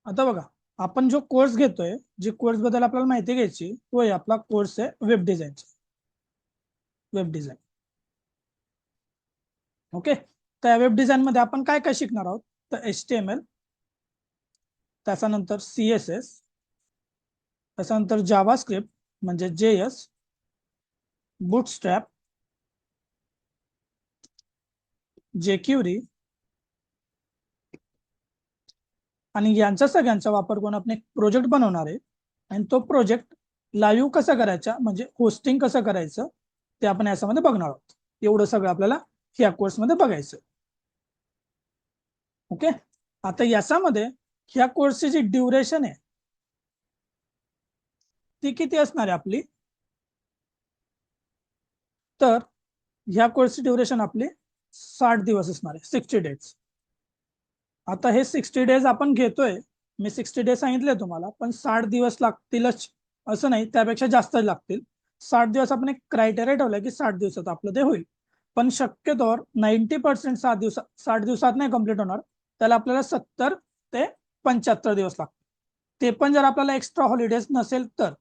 आता बघा, आपण जो कोर्स घेतोय, जे कोर्स बद्दल आपल्याला माहिती घ्यायची, तो आहे आपला कोर्स आहे वेब डिझाईनचा. Web design. ओके. त्या वेब डिझाईन मध्ये आपण काय काय शिकणार आहोत? तर HTML, त्याच्यानंतर CSS, त्याच्यानंतर जावा स्क्रिप्ट म्हणजे JS, बूटस्ट्रॅप, jQuery, आणि यांचा सगळ्यांचा वापर करून आपण एक प्रोजेक्ट बनवणार आहे. आणि तो प्रोजेक्ट लाईव्ह कसा करायचा, म्हणजे होस्टिंग कसं करायचं, ते आपण याच्यामध्ये बघणार आहोत. एवढं सगळं आपल्याला ह्या कोर्समध्ये बघायचं. ओके. आता याच्यामध्ये ह्या कोर्सची जी ड्युरेशन आहे ती किती असणार आहे आपली? तर ह्या कोर्सची ड्युरेशन आपली 60 दिवस असणार आहे, 60 डेज. आता हे 60 डेज आपण घेतोय, मी 60 डेज सांगितले तुम्हाला, पण 60 दिवस लागतीलच असं नाही, त्यापेक्षा जास्त लागतील. 60 दिवस आपण एक क्रायटेरिया ठेवला की 60 दिवसात आपलं ते होईल. पण शक्यतोवर 90% 60 दिवसात नाही कम्प्लीट होणार, त्याला आपल्याला 70 ते 75 दिवस लागतील. ते पण जर आपल्याला एक्स्ट्रा हॉलिडेज नसेल तर.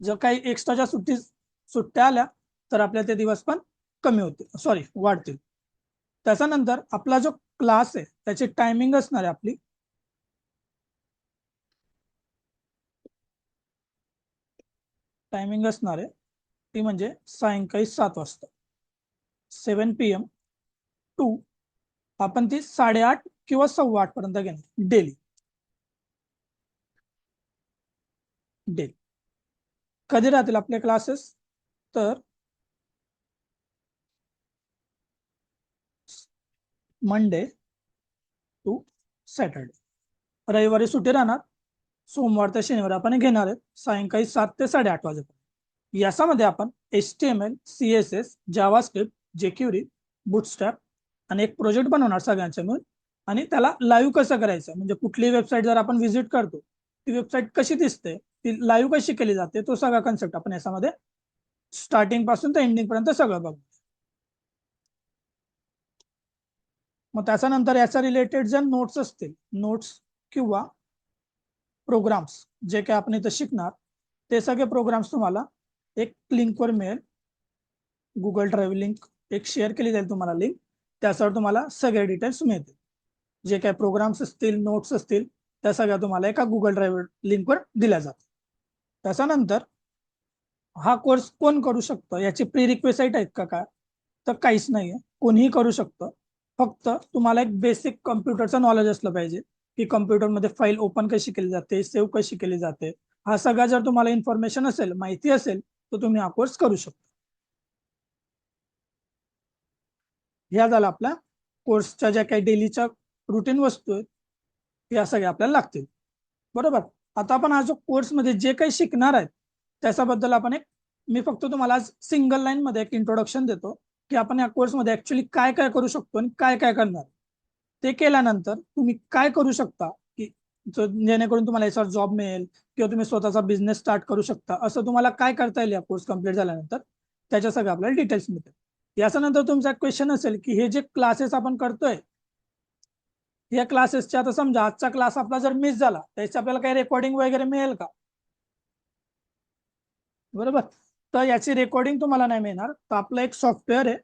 जर काही एक्स्ट्राच्या सुट्ट्या आल्या तर आपल्या ते दिवस पण कमी होतील, सॉरी वाढतील. त्याच्यानंतर आपला जो क्लास आहे त्याची टायमिंग असणार आहे आपली टायमिंग असणार आहे ती म्हणजे सायंकाळी 7 वाजता, 7 PM टू आपण ती 8:30 किंवा 8:15 पर्यंत घेणार डेली. डेली कधी राहतील आपले क्लासेस? तर मंडे टू सॅटर्डे. रविवारी सुट्टी राहणार, सोमवार ते शनिवार आपण घेणार आहेत सायंकाळी 7 ते 8:30 वाजेपर्यंत. याच्यामध्ये आपण HTML, CSS, जावा स्क्रिप्ट, jQuery, बूटस्ट्रॅप आणि एक प्रोजेक्ट बनवणार सगळ्यांच्या मिळून. आणि त्याला लाईव्ह कसं करायचं, म्हणजे कुठली वेबसाईट जर आपण व्हिजिट करतो, ती वेबसाईट कशी दिसते, ती लाईव्ह कशी केली जाते, तो सगळा कन्सेप्ट आपण याच्यामध्ये स्टार्टिंग पासून ते एंडिंग पर्यंत सगळं बघू. मग त्याच्यानंतर याच्या रिलेटेड जर नोट्स असतील, नोट्स किंवा प्रोग्राम्स जे काय आपण इथं शिकणार, ते सगळे प्रोग्राम्स तुम्हाला एक लिंकवर मिळेल. गुगल ड्राईव्ह लिंक एक शेअर केली जाईल तुम्हाला लिंक, त्याच्यावर तुम्हाला सगळे डिटेल्स मिळतील. जे काय प्रोग्राम्स असतील, नोट्स असतील, त्या सगळ्या तुम्हाला एका गुगल ड्राईव्ह लिंकवर दिल्या जातात. त्याच्यानंतर हा कोर्स कोण करू शकतो, याची प्री रिक्वेस्ट आहेत का काय? तर काहीच नाहीये, कोणीही करू शकतं. फक्त तुम्हाला एक बेसिक कम्प्युटरचं नॉलेज असलं पाहिजे, की कम्प्युटरमध्ये फाईल ओपन कशी केली जाते, सेव्ह कशी केली जाते. हा सगळा जर तुम्हाला इन्फॉर्मेशन असेल, माहिती असेल, तर तुम्ही हा कोर्स करू शकता. ह्या झाला आपल्या कोर्सच्या ज्या काही डेलीच्या रुटीन वस्तू आहेत, या सगळ्या आपल्याला लागतील. बरोबर. आता आपण हा जो कोर्समध्ये जे काही शिकणार आहेत त्याच्याबद्दल आपण एक, मी फक्त तुम्हाला आज सिंगल लाईन मध्ये एक इंट्रोडक्शन देतो की आपण या कोर्समध्ये ऍक्च्युली काय काय करू शकतो आणि काय काय करणार. ते केल्यानंतर तुम्ही काय करू शकता की जेणेकरून तुम्हाला याच्यावर जॉब मिळेल किंवा तुम्ही स्वतःचा बिझनेस स्टार्ट करू शकता, असं तुम्हाला काय करता येईल या कोर्स कम्प्लीट झाल्यानंतर, त्याच्या सगळं आपल्याला डिटेल्स मिळतील. याच्यानंतर तुमचा क्वेश्चन असेल की हे जे क्लासेस आपण करतोय, या क्लासेसचे आता समजा आजचा क्लास आपला जर मिस झाला, त्याची आपल्याला काही रेकॉर्डिंग वगैरे मिळेल का? बरोबर. तर याची रेकॉर्डिंग तुम्हाला नाही मिळणार. तर आपलं एक सॉफ्टवेअर आहे,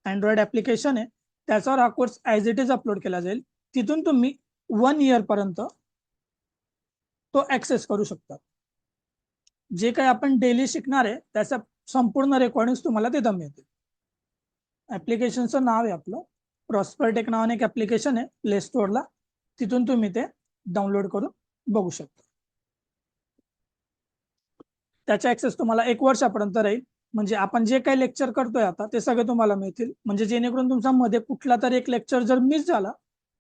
अँड्रॉइड ऍप्लिकेशन आहे, त्याच्यावर हा course as it is upload केला जाईल. तिथून तुम्ही 1 इयर पर्यंत तो ऍक्सेस करू शकता. जे काही आपण डेली शिकणार आहे त्याचा संपूर्ण रेकॉर्डिंग तुम्हाला तिथं मिळतील. ऍप्लिकेशनचं नाव आहे आपलं प्रॉस्परटेक नावाने एक ऍप्लिकेशन आहे प्ले स्टोअरला, तिथून तुम्ही ते डाउनलोड करून बघू शकता. त्याचा ऍक्सेस तुम्हाला 1 वर्षापर्यंत राहील. म्हणजे आपण जे काही लेक्चर करतोय आता ते सगळे तुम्हाला मिळतील, म्हणजे जेणेकरून तुमचा मध्ये कुठला तरी एक लेक्चर जर मिस झाला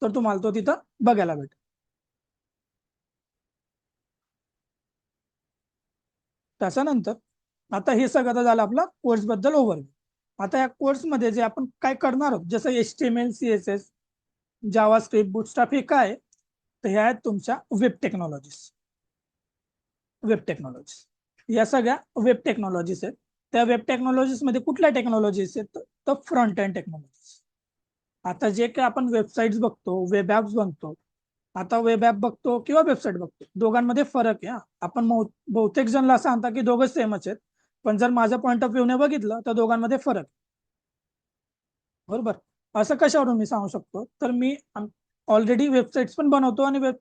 तर तुम्हाला तो तिथं बघायला भेटेल. त्याच्यानंतर आता हे सगळं झालं आपला कोर्स बद्दल ओव्हरव्ह्यू. आता या कोर्समध्ये जे आपण काय करणार आहोत, जसं HTML, CSS, जावा स्क्रिप्ट, बूटस्ट्रॅप, हे काय? तर ह्या आहेत तुमच्या वेब टेक्नॉलॉजीज. वेब टेक्नॉलॉजी या सगळ्या वेब टेक्नॉलॉजीज आहेत. त्या वेब टेक्नॉलॉजीज मध्ये कुठल्या टेक्नॉलॉजीज आहेत? तर फ्रंट एंड टेक्नॉलॉजीज. आता जे काही आपण वेबसाईट्स बघतो, वेब ऍप्स बनतो, आता वेब ऍप बघतो किंवा वेबसाईट बघतो, दोघांमध्ये फरक आहे हा. आपण बहुतेक जण असं सांगता की दोघं सेमच आहेत, पण जर माझ्या पॉईंट ऑफ व्ह्यूने बघितलं तर दोघांमध्ये फरक आहे. बरोबर. असं कशावरून मी सांगू शकतो, तर मी ऑलरेडी वेबसाईट्स पण बनवतो आणि वेब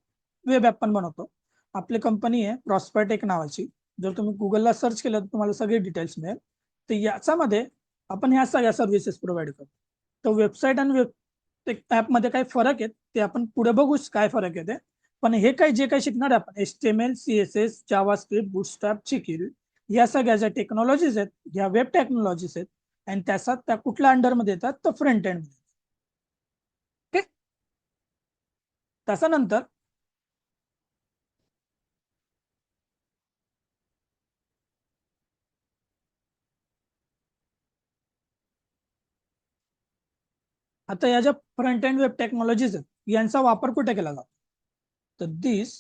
वेब ॲप पण बनवतो. आपली कंपनी आहे प्रॉस्पेरटेक नावाची. जर तुम्ही गुगलला सर्च केलं तर तुम्हाला सगळे डिटेल्स मिळेल. तर याच्यामध्ये आपण ह्या सगळ्या सर्व्हिसेस प्रोव्हाइड करतो. तर वेबसाईट आणि वेब ॲपमध्ये काही फरक आहेत ते आपण पुढे बघूच काय फरक आहे ते. पण हे काही जे काही शिकणार आहे आपण HTML, CSS, जावास्क्रिप्ट, बुटस्ट्रॅप, चिकिल, या सगळ्या ज्या टेक्नॉलॉजीज आहेत, ह्या वेब टेक्नॉलॉजीज आहेत, आणि त्याचा त्या कुठल्या अंडरमध्ये येतात तर फ्रंट एंड. ओके. त्याच्यानंतर आता या ज्या फ्रंट एंड वेब टेक्नॉलॉजीज आहेत यांचा वापर कुठे केला जातो, तर this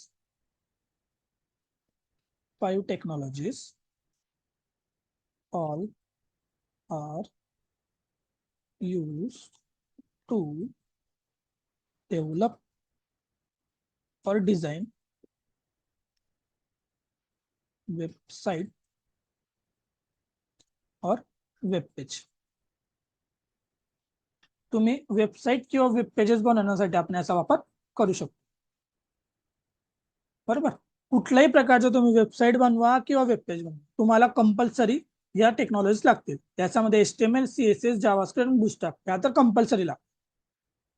5 technologies all are use to develop or design website or web page. तुम्ही वेबसाईट किंवा वेब पेजेस बनवण्यासाठी आपण याचा वापर करू शकतो. बरोबर. कुठल्याही प्रकारचं तुम्ही वेबसाईट बनवा किंवा वेब पेज बनवा, तुम्हाला कंपल्सरी या टेक्नॉलॉजीज लागतील. त्याच्यामध्ये HTML, CSS, जावास्क्रिप्ट, बुटस्ट्रॅप या तर कंपल्सरी लागतात.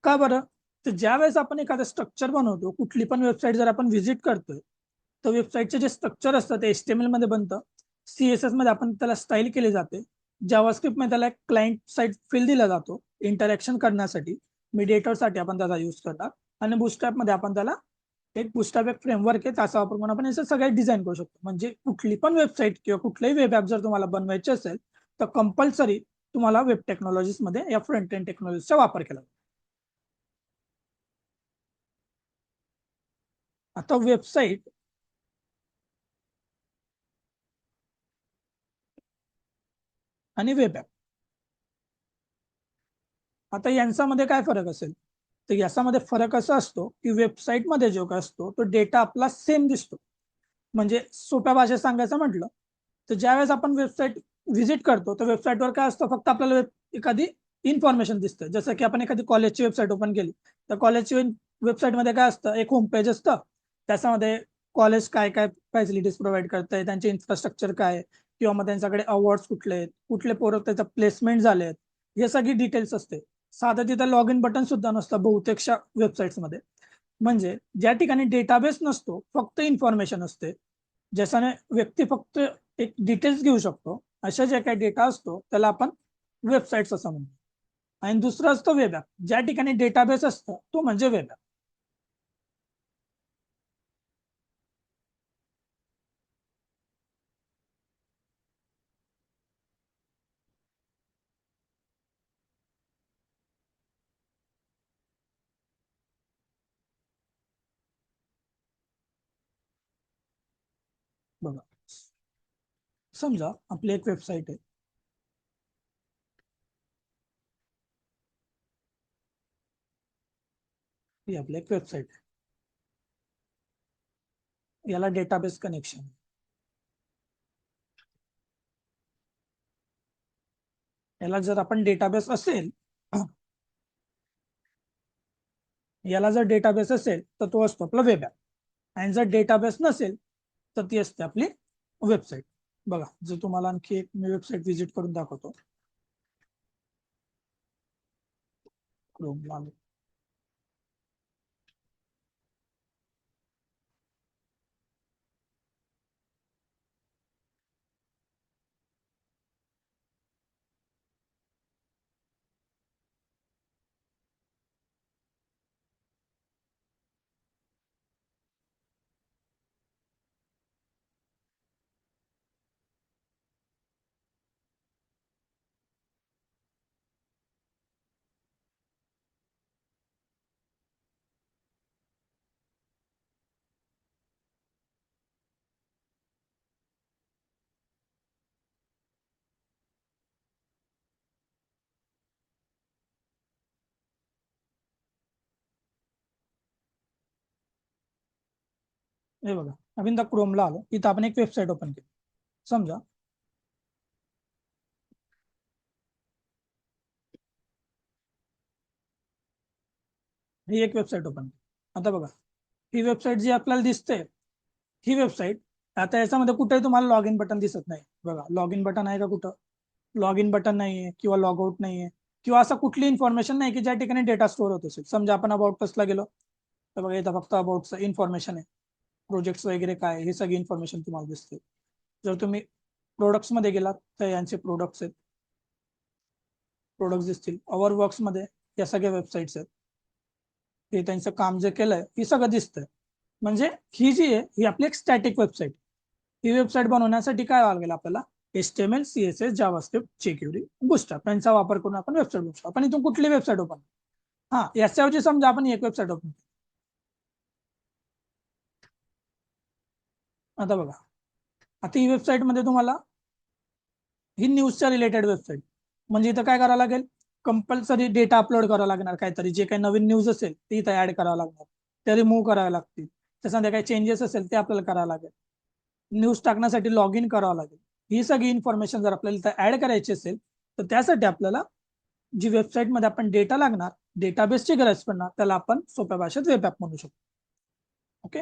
का बरं, तर ज्या वेळेस आपण एखादं स्ट्रक्चर बनवतो, कुठली पण वेबसाईट जर आपण व्हिजिट करतोय, तर वेबसाईटचे जे स्ट्रक्चर असतं ते HTML मध्ये बनतं, CSS मध्ये आपण त्याला स्टाईल केली जाते, जावास्क्रिप्ट मध्ये त्याला एक क्लायंट साईड फील्ड दिला जातो इंटरॅक्शन करण्यासाठी, मीडिएटरसाठी आपण त्याचा यूज करतात, आणि बुटस्ट्रॅप मध्ये आपण त्याला एक बुटस्ट्रॅप एक फ्रेमवर्क आहे त्याचा वापर करून आपण याचं सगळ्यात डिझाईन करू शकतो. म्हणजे कुठली पण वेबसाईट किंवा कुठलेही वेब ॲप जर तुम्हाला बनवायचे असेल तर कंपल्सरी तुम्हाला वेब टेक्नॉलॉजीज मध्ये या फ्रंट एंड टेक्नॉलॉजीचा वापर केला जातो. आता वेबसाईट आणि वेब ॲप, आता यांच्यामध्ये काय फरक असेल, तर याच्यामध्ये फरक असा असतो की वेबसाईटमध्ये जो काय असतो तो डेटा आपला सेम दिसतो. म्हणजे सोप्या भाषेत सांगायचं म्हटलं तर ज्यावेळेस आपण वेबसाईट व्हिजिट करतो तर वेबसाईटवर काय असतं, फक्त आपल्याला एखादी इन्फॉर्मेशन दिसतं. जसं की आपण एखादी कॉलेजची वेबसाईट ओपन केली तर कॉलेजची वेबसाईटमध्ये काय असतं, एक होम पेज असतं, त्याच्यामध्ये कॉलेज काय काय फॅसिलिटीज प्रोव्हाइड करतंय, त्यांचे इन्फ्रास्ट्रक्चर काय, किंवा मग त्यांच्याकडे अवॉर्ड्स कुठले आहेत, कुठले पोरं त्याचं प्लेसमेंट झाले आहेत, हे सगळी डिटेल्स असते. साधं तिथं लॉग इन बटन सुद्धा नसतं बहुतेकशा वेबसाईट्समध्ये. म्हणजे ज्या ठिकाणी डेटाबेस नसतो, फक्त इन्फॉर्मेशन असते, ज्याच्याने व्यक्ती फक्त एक डिटेल्स घेऊ शकतो, अशा ज्या काही डेटा असतो त्याला आपण वेबसाईट्स असं म्हणतो. आणि दुसरं असतं वेब ॲप, ज्या ठिकाणी डेटाबेस असतं तो म्हणजे वेब ॲप. बघा, समजा आपली एक वेबसाईट आहे, ही आपली एक वेबसाईट आहे, याला डेटाबेस कनेक्शन. याला जर आपण डेटाबेस असेल, याला जर डेटाबेस असेल तर तो असतो आपला वेब ॲप, आणि जर डेटाबेस नसेल तर ती असते आपली वेबसाईट. बघा, जर तुम्हाला आणखी एक मी वेबसाईट व्हिजिट करून दाखवतो. क्रोम, हे बघा आपण त्या क्रोमला आलो, इथं आपण एक वेबसाईट ओपन केली. समजा ही एक वेबसाईट ओपन केली. आता बघा ही वेबसाईट जी आपल्याला दिसते, ही वेबसाईट, आता याच्यामध्ये कुठेही तुम्हाला लॉग इन बटन दिसत नाही. बघा लॉग इन बटन आहे का? कुठं लॉग इन बटन नाहीये किंवा लॉग आउट नाहीये किंवा असं कुठली इन्फॉर्मेशन नाही की ज्या ठिकाणी डेटा स्टोअर होत असेल. समजा आपण अबाउट पसला गेलो तर बघा इथं फक्त अबाउटचं इन्फॉर्मेशन आहे, प्रोजेक्ट्स वगैरे काय हे सगळी इन्फॉर्मेशन तुम्हाला दिसते. जर तुम्ही प्रोडक्ट्स मध्ये गेलात तर यांचे प्रोडक्ट्स आहेत, प्रोडक्ट्स दिसतील. अवर वर्क्स मध्ये या सगळ्या वेबसाईट्स आहेत, हे त्यांचं काम जे केलंय हे सगळं दिसतंय. म्हणजे ही जी आहे ही आपली एक स्टॅटिक वेबसाईट. ही वेबसाईट बनवण्यासाठी काय लागेल आपल्याला? HTML, CSS, JavaScript, jQuery, bootstrap यांचा वापर करून आपण वेबसाईट बनवू शकतो. आपण इथून कुठली वेबसाईट ओपन, हा याच्याऐवजी समजा आपण एक वेबसाईट ओपन. आता बघा आता ही वेबसाईट मध्ये तुम्हाला ही न्यूजच्या रिलेटेड वेबसाईट, म्हणजे इथं काय करावं लागेल? कंपल्सरी डेटा अपलोड करावा लागणार, काहीतरी जे काही नवीन न्यूज असेल ते इथं ऍड करावं लागणार, ते रिमूव्ह करावे लागतील. त्याच्यामध्ये काही चेंजेस असेल ते आपल्याला करावं लागेल. न्यूज टाकण्यासाठी लॉग इन करावं लागेल. ही सगळी इन्फॉर्मेशन जर आपल्याला इथं ऍड करायची असेल तर त्यासाठी आपल्याला जी वेबसाईटमध्ये आपण डेटा लागणार, डेटाबेसची गरज पडणार, त्याला आपण सोप्या भाषेत वेब ॲप म्हणू शकतो. ओके,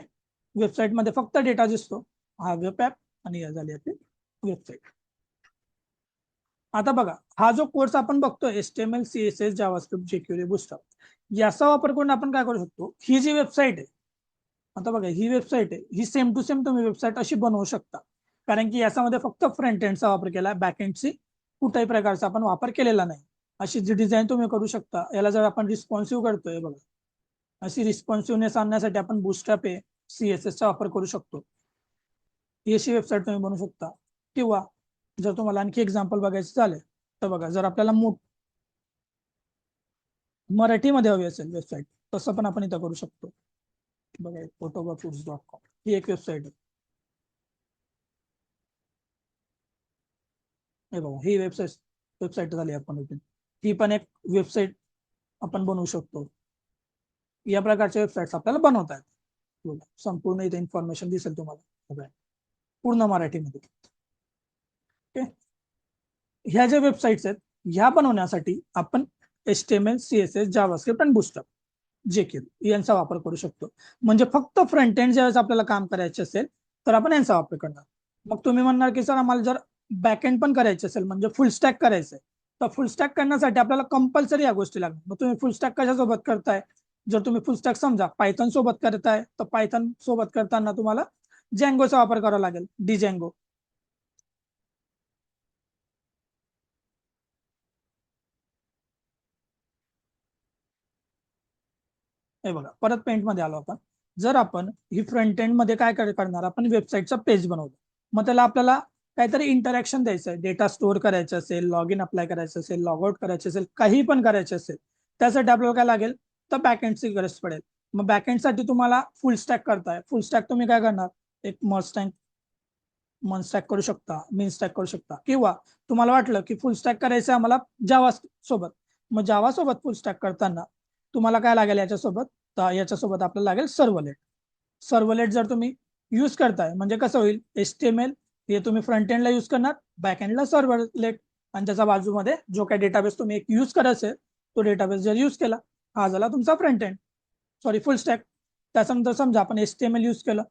वेबसाईटमध्ये फक्त डेटा दिसतो, हा वेब ॲप, आणि या झाली आपली वेबसाईट. आता बघा हा जो कोर्स आपण बघतोय HTML, CSS, JavaScript, jQuery, bootstrap, याचा वापर करून आपण काय करू शकतो? ही जी वेबसाईट आहे, आता बघा ही वेबसाईट आहे, ही सेम टू सेम तुम्ही वेबसाईट अशी बनवू शकता. कारण की याच्यामध्ये फक्त फ्रंट एंडचा वापर केला, बॅक एंडची कुठल्याही प्रकारचा आपण वापर केलेला नाही. अशी जी डिझाईन तुम्ही करू शकता. याला जर आपण रिस्पॉन्सिव्ह करतोय बघा, अशी रिस्पॉन्सिव्हनेस आणण्यासाठी आपण बूटस्ट्रॅप आहे, CSS चा वापर करू शकतो. ही अशी वेबसाईट तुम्ही बनवू शकता. किंवा जर तुम्हाला आणखी एक्झाम्पल बघायचं झालं तर बघा, जर आपल्याला मराठीमध्ये हवी असेल वेबसाईट, तसं पण आपण इथं करू शकतो. बघा photography.com ही एक वेबसाईट आहे. हे बघा ही वेबसाईट झाली आपण इथे. ही पण एक वेबसाईट आपण बनवू शकतो. या प्रकारच्या वेबसाईट्स आपल्याला बनवता येतात. संपूर्ण इथे इन्फॉर्मेशन दिसेल तुम्हाला पूर्ण मराठीमध्ये. ओके, ह्या ज्या वेबसाईट्स आहेत ह्या बनवण्यासाठी आपण HTML, CSS, जावास्क्रिप्ट आणि बूटस्ट्रॅप, jQuery यांचा वापर करू शकतो. म्हणजे फक्त फ्रंट एंड ज्यावेळेस आपल्याला काम करायचे असेल तर आपण यांचा वापर करणार. मग तुम्ही म्हणणार की सर आम्हाला जर बॅक एंड पण करायचे असेल, म्हणजे फुल स्टॅक करायचंय, तर फुल स्टॅक करण्यासाठी आपल्याला कंपल्सरी या गोष्टी लागणार. मग तुम्ही फुल स्टॅक कशासोबत करताय? जर तुम्ही फुल स्टॅक समजा पायथन सोबत करताय तर पायथन सोबत करताना तुम्हाला जँगोचा वापर करावा लागेल, डिजँगो. हे बघा परत पेंट मध्ये आलो आपण. जर आपण ही फ्रंट एंड मध्ये काय करणार, आपण वेबसाईटचा पेज बनवलं, मग त्याला आपल्याला काहीतरी इंटरॅक्शन द्यायचं आहे, डेटा स्टोअर करायचं असेल, लॉग इन अप्लाय करायचं असेल, लॉग आउट करायचं असेल, काही पण करायचं असेल, त्यासाठी आपल्याला काय लागेल तर बॅकएंडची गरज पडेल. मग बॅकएंडसाठी तुम्हाला फुल स्टॅक करताय, फुल स्टॅक तुम्ही काय करणार? एक मन स्टॅक करू शकता, मिन स्टॅक करू शकता, किंवा तुम्हाला वाटलं की फुल स्टॅक करायचं आम्हाला जावा सोबत, मग जावा सोबत फुल स्टॅक करताना तुम्हाला काय लागेल याच्यासोबत? तर याच्यासोबत आपल्याला लागेल सर्वलेट. सर्वलेट जर तुम्ही यूज करताय म्हणजे कसं होईल, HTML हे तुम्ही फ्रंट एंडला यूज करणार, बॅक एंडला सर्वलेट, आणि त्याच्या बाजूमध्ये जो काही डेटाबेस तुम्ही एक यूज करायचे तो डेटाबेस जर यूज केला, हा झाला तुमचा फ्रंट एंड, सॉरी फुल स्टॅक. त्याच्यानंतर समजा आपण HTML यूज केलं,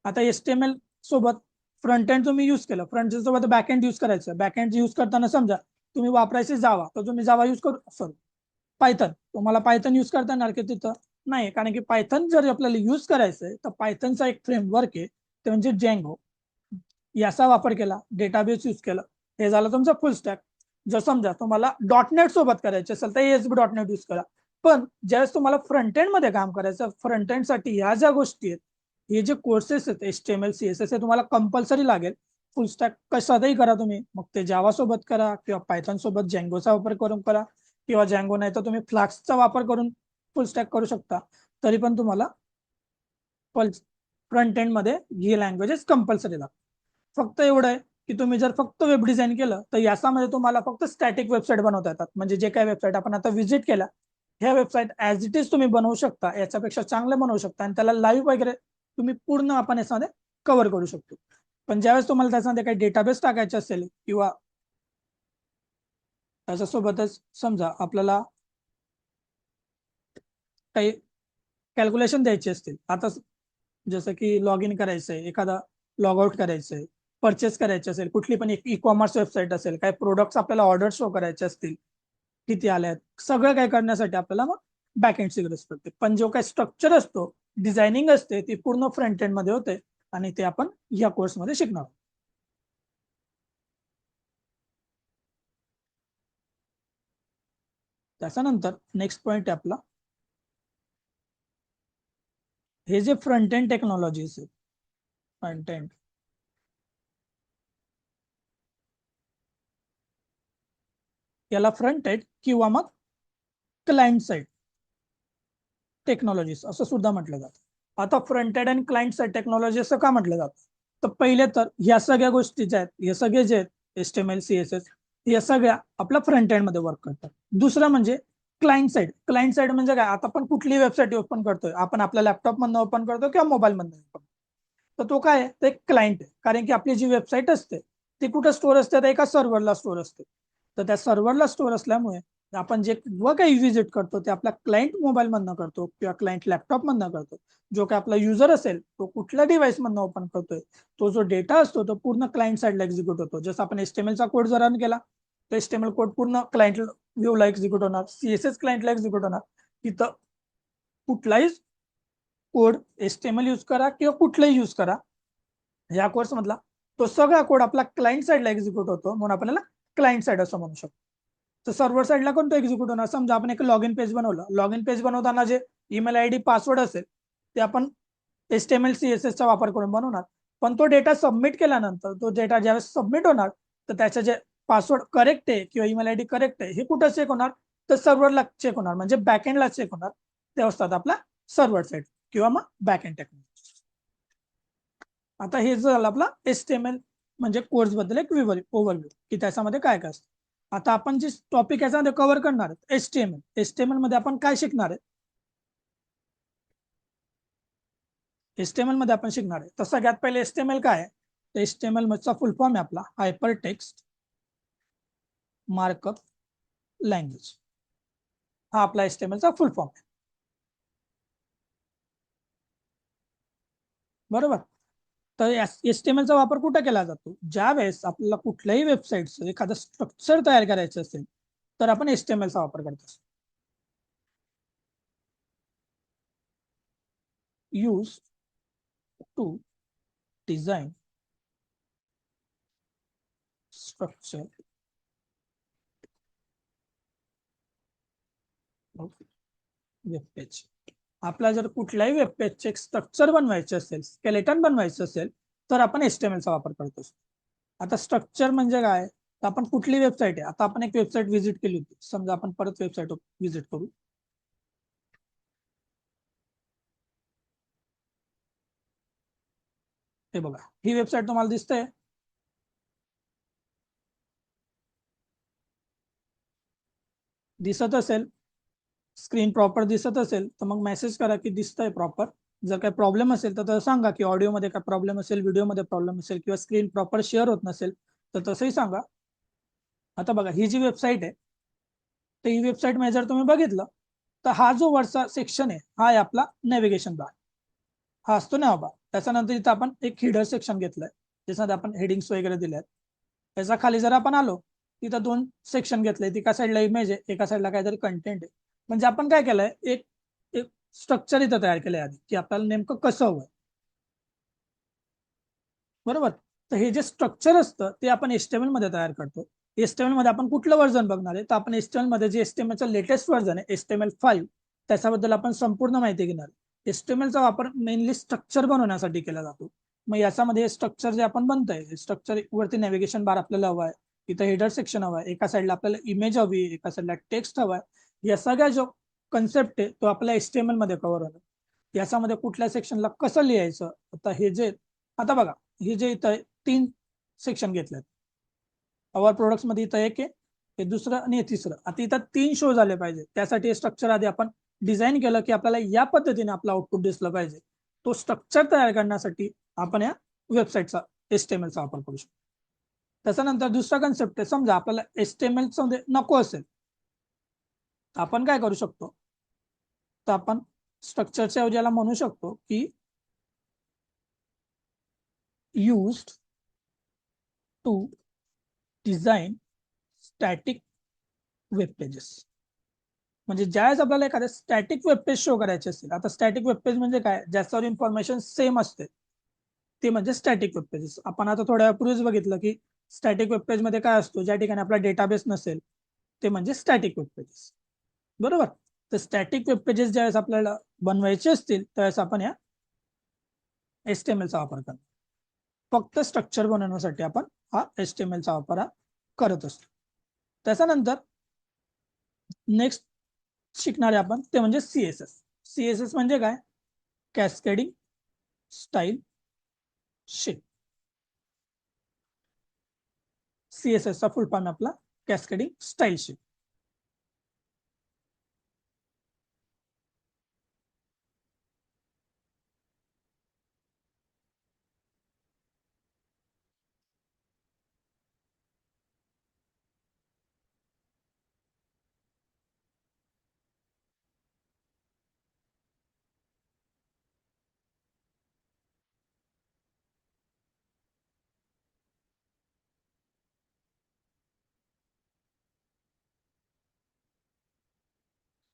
आता HTML सोबत फ्रंट एंड तुम्ही यूज केलं, फ्रंट एंड सोबत बॅक एंड यूज करायचं, बॅक एंड यूज करताना समजा तुम्ही वापरायचे जावा, तर तुम्ही जावा यूज करू, सॉरी पायथन, तुम्हाला पायथन यूज करता येणार की तिथं नाही, कारण की पायथन जर आपल्याला यूज करायचंय तर पायथनचा एक फ्रेमवर्क आहे ते म्हणजे जँगो, याचा वापर केला, डेटाबेस यूज केला, हे झालं तुमचं फुल स्टॅक. जर समजा तुम्हाला .NET सोबत करायचे असेल तर ASP.NET यूज करा. पण ज्यावेळेस तुम्हाला फ्रंट एंड मध्ये काम करायचं, फ्रंट एंड साठी ह्या ज्या गोष्टी आहेत, हे जे कोर्सेस आहेत HTML, CSS हे तुम्हाला कंपल्सरी लागेल. फुल स्टॅक कशातही करा तुम्ही, मग ते जावा सोबत करा किंवा पायथन सोबत जँगोचा वापर करून करा, किंवा जँगो नाही तर तुम्ही फ्लास्कचा वापर करून फुल स्टॅक करू शकता, तरी पण तुम्हाला फ्रंट एंड मध्ये ही लँग्वेजेस कंपल्सरी लागतात. फक्त एवढं आहे की तुम्ही जर फक्त वेब डिझाईन केलं तर याच्यामध्ये तुम्हाला फक्त स्टॅटिक वेबसाईट बनवता येतात, म्हणजे जे काही वेबसाईट आपण आता व्हिजिट केल्या ह्या वेबसाईट ऍज इट इज तुम्ही बनवू शकता, याच्यापेक्षा चांगले बनवू शकता, आणि त्याला लाईव्ह वगैरे तुम्ही पूर्ण आपण याच्यामध्ये कव्हर करू शकतो. पण ज्यावेळेस तुम्हाला त्याच्यामध्ये काही डेटाबेस टाकायचे असेल किंवा त्याच्यासोबतच समजा आपल्याला काही कॅल्क्युलेशन द्यायचे असतील, आता जसं की लॉग इन करायचंय, एखादा लॉग आउट करायचंय, परचेस करायचे असेल, कुठली पण एक ई कॉमर्स वेबसाईट असेल, काही प्रोडक्ट्स आपल्याला ऑर्डर शो करायचे असतील, किती आल्यात, सगळं काही करण्यासाठी आपल्याला मग बॅक एंडची गरज पडते. पण जो काही स्ट्रक्चर असतो, डिझायनिंग असते, ती पूर्ण फ्रंट एंड मध्ये होते आणि ते आपण या कोर्समध्ये शिकणार. त्याच्यानंतर नेक्स्ट पॉइंट आहे आपला, हे जे फ्रंट एंड टेक्नॉलॉजीज आहे, फ्रंट एंड याला फ्रंट एंड किंवा मग क्लायंट साइड टेक्नॉलॉजीज असं सुद्धा म्हटलं जातं. आता फ्रंट एंड आणि क्लायंट साइड टेक्नॉलॉजी असं का म्हटलं जातं, तर पहिले तर ह्या सगळ्या गोष्टी ज्या आहेत, हे सगळे जे आहेत, HTML CSS या सगळ्या आपल्या फ्रंट एंड मध्ये वर्क करतात. दुसरं म्हणजे क्लायंट साइड. क्लायंट साइड म्हणजे काय, आता आपण कुठली वेबसाईट ओपन करतोय, आपण आपल्या लॅपटॉप मधनं ओपन करतो किंवा मोबाईल मधनं ओपन, तर तो काय आहे, तो एक क्लायंट आहे. कारण की आपली जी वेबसाईट असते ती कुठं स्टोअर असते, तर एका सर्व्हरला स्टोअर असते. तर त्या सर्व्हरला स्टोअर असल्यामुळे आपण जे व काही व्हिजिट करतो ते आपल्या क्लायंट मोबाईल मधनं करतो किंवा क्लायंट लॅपटॉप मधनं करतो. जो काही आपला युजर असेल तो कुठल्या डिव्हाइस मधनं ओपन करतोय, तो जो डेटा असतो तो पूर्ण क्लायंट साइडला एक्झिक्यूट होतो. जसं आपण HTML चा कोड जर रन केला तर HTML कोड पूर्ण क्लायंट व्ह्यूला एक्झिक्यूट होणार, CSS क्लायंटला एक्झिक्यूट होणार. तिथं कुठलाही कोड HTML यूज करा किंवा कुठलाही यूज करा या कोर्स मधला, तो सगळा कोड आपला क्लायंट साइडला एक्झिक्यूट होतो, म्हणून आपल्याला क्लायंट साइड असं म्हणू शकतो. तर सर्व्हर साइडला कोणतं एक्झिक्यूट होणार, समजा आपण एक लॉग इन पेज बनवलं, लॉग इन पेज बनवताना जे ईमेल ID पासवर्ड असेल ते आपण HTML CSS चा वापर करून बनवणार. पण तो डेटा सबमिट केल्यानंतर तो डेटा ज्यावेळेस सबमिट होणार तर त्याचे जे पासवर्ड करेक्ट आहे किंवा ईमेल ID करेक्ट आहे हे कुठं चेक होणार, तर सर्व्हरला चेक होणार, म्हणजे बॅकएंडला चेक होणार. ते असतात आपला सर्व्हर साइड किंवा मग बॅकएंड टेक्नॉलॉजी. आता हे झालं आपला HTML म्हणजे कोर्स बद्दल एक ओव्हरव्ह्यू की त्याच्यामध्ये काय काय असतं. आता आपण जे टॉपिक याच्यामध्ये कव्हर करणार आहे HTML मध्ये आपण काय शिकणार आहे, HTML मध्ये आपण शिकणार आहे तर सगळ्यात पहिले HTML काय आहे, तर HTML चा फुल फॉर्म आहे आपला हायपर टेक्स्ट मार्कअप लँग्वेज. हा आपला HTML चा फुल फॉर्म आहे, बरोबर. तर HTML चा वापर कुठे केला जातो, ज्या वेळेस आपल्याला कुठल्याही वेबसाईटचं एखादं स्ट्रक्चर तयार करायचं असेल तर आपण HTML चा वापर करत असतो. Use to design structure web page. आपला जर कुठल्याही वेब पेजचे स्ट्रक्चर बनवायचे असेल, स्केलेटन बनवायचं असेल तर आपण HTML चा वापर करतो. आता स्ट्रक्चर म्हणजे काय, तर आपण कुठली वेबसाईट आहे, आता आपण एक वेबसाईट व्हिजिट केली होती, समजा आपण परत वेबसाईट व्हिजिट करू. हे बघा, ही वेबसाईट तुम्हाला दिसते, दिसत असेल, स्क्रीन प्रॉपर दिसत असेल तर मग मेसेज करा की दिसतंय प्रॉपर. जर काही प्रॉब्लेम असेल तर सांगा की ऑडिओमध्ये काय प्रॉब्लेम असेल, व्हिडिओमध्ये प्रॉब्लेम असेल किंवा स्क्रीन प्रॉपर शेअर होत नसेल तर तसंही सांगा. आता बघा, ही जी वेबसाईट आहे तर ही वेबसाईट मध्ये जर तुम्ही बघितलं तर हा जो वरचा सेक्शन आहे हा आहे आपला नेव्हिगेशन बार, हा असतो ना बार. त्याच्यानंतर इथं आपण एक हिडर सेक्शन घेतलंय ज्याच्यामध्ये आपण हेडिंग्स वगैरे दिल्यात. त्याच्या खाली जर आपण आलो तिथं दोन सेक्शन घेतले, एका साईडला इमेज आहे, एका साईडला काहीतरी कंटेंट आहे. म्हणजे आपण काय केलंय, एक एक स्ट्रक्चर इथं तयार केलंय आधी की आपल्याला नेमकं कसं हवंय, बरोबर. तर हे जे स्ट्रक्चर असतं ते आपण HTML मध्ये तयार करतो. HTML मध्ये आपण कुठलं व्हर्जन बघणार आहे, तर आपण HTML मध्ये जे HTML चं लेटेस्ट व्हर्जन आहे HTML5 त्याच्याबद्दल आपण संपूर्ण माहिती घेणार. HTML चा वापर मेनली स्ट्रक्चर बनवण्यासाठी केला जातो. मग याच्यामध्ये स्ट्रक्चर जे आपण बनतंय, स्ट्रक्चर वरती नॅव्हिगेशन बार आपल्याला हवा आहे, इथं हेडर सेक्शन हवा आहे, एका साईडला आपल्याला इमेज हवी, एका साईडला टेक्स्ट हवा आहे. या सगळ्या जो कन्सेप्ट आहे तो आपल्या HTML मध्ये कव्हर होतो. याच्यामध्ये कुठल्या सेक्शनला कसं लिहायचं, आता हे जे, आता बघा हे जे इथं तीन सेक्शन घेतलेत, अवर प्रोडक्ट्स मध्ये इथं एक आहे, हे दुसरं आणि हे तिसरं. आता इथं तीन शो झाले पाहिजे त्यासाठी हे स्ट्रक्चर आधी आपण डिझाईन केलं की आपल्याला या पद्धतीने आपलं आउटपुट दिसलं पाहिजे. तो स्ट्रक्चर तयार करण्यासाठी आपण या वेबसाईटचा HTML चा वापर करू शकतो. त्याच्यानंतर दुसरा कन्सेप्ट आहे, समजा आपल्याला HTML मध्ये नको असेल तर आपण काय करू शकतो, तर आपण स्ट्रक्चरच्या ऐवजी याला म्हणू शकतो की used to design static web pages. म्हणजे ज्यावेळेस आपल्याला एखाद्या स्टॅटिक वेब पेज शो करायचे असेल, आता स्टॅटिक वेब पेज म्हणजे काय, ज्याच्यावर इन्फॉर्मेशन सेम असते ते म्हणजे स्टॅटिक वेब पेजेस. आपण आता थोड्या वेळापूर्वीच बघितलं की स्टॅटिक वेब पेज मध्ये काय असतो, ज्या ठिकाणी आपला डेटाबेस नसेल ते म्हणजे स्टॅटिक वेब पेजेस, बरोबर. तर स्टॅटिक वेब पेजेस ज्यावेळेस आपल्याला बनवायचे असतील त्यावेळेस आपण या HTML चा वापर करतो. फक्त स्ट्रक्चर बनवण्यासाठी आपण हा HTML चा वापर करत असतो. त्याच्यानंतर नेक्स्ट शिकणारे आपण ते म्हणजे CSS म्हणजे काय, कॅस्केडिंग स्टाईल शीट. CSS चा फुल फॉर्म आपला cascading style sheet.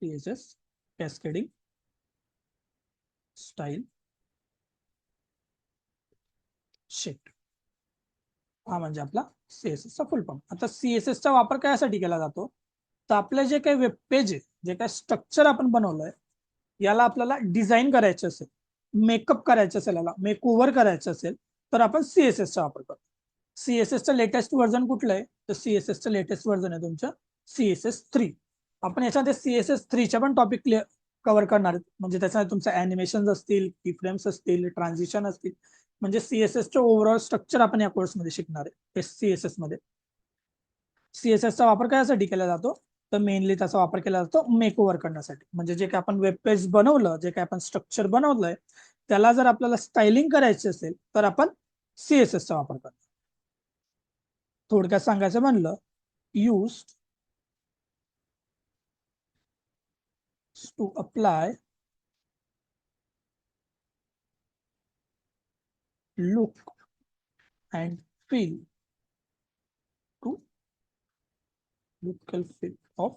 CSS cascading style sheet हा म्हणजे आपला CSS चा फुल फॉर्म. आता CSS चा वापर कशासाठी केला जातो, तर आपले जे काही वेब पेज आहे, जे काही स्ट्रक्चर आपण बनवलंय याला आपल्याला डिझाईन करायचे असेल, मेकअप करायचं असेल, याला मेक ओव्हर करायचं असेल तर आपण CSS चा वापर करतो. CSS चं लेटेस्ट व्हर्जन कुठलं आहे, तर CSS चं लेटेस्ट व्हर्जन आहे तुमचं CSS3. आपण याच्यामध्ये CSS3 च्या पण टॉपिक कव्हर करणार आहेत, म्हणजे त्याच्यामध्ये तुमचं ॲनिमेशन असतील, कीफ्रेम्स असतील, ट्रान्झिशन असतील, म्हणजे CSS चे ओव्हरऑल स्ट्रक्चर आपण या कोर्समध्ये शिकणार आहे. CSS मध्ये CSS चा वापर कशासाठी केला जातो, तर मेनली त्याचा वापर केला जातो मेक ओव्हर करण्यासाठी. म्हणजे जे काही आपण वेब पेज बनवलं, जे काही आपण स्ट्रक्चर बनवलंय त्याला जर आपल्याला स्टायलिंग करायची असेल तर आपण CSS चा वापर करतो. थोडक्यात सांगायचं म्हणलं, used to apply look and feel to look and feel of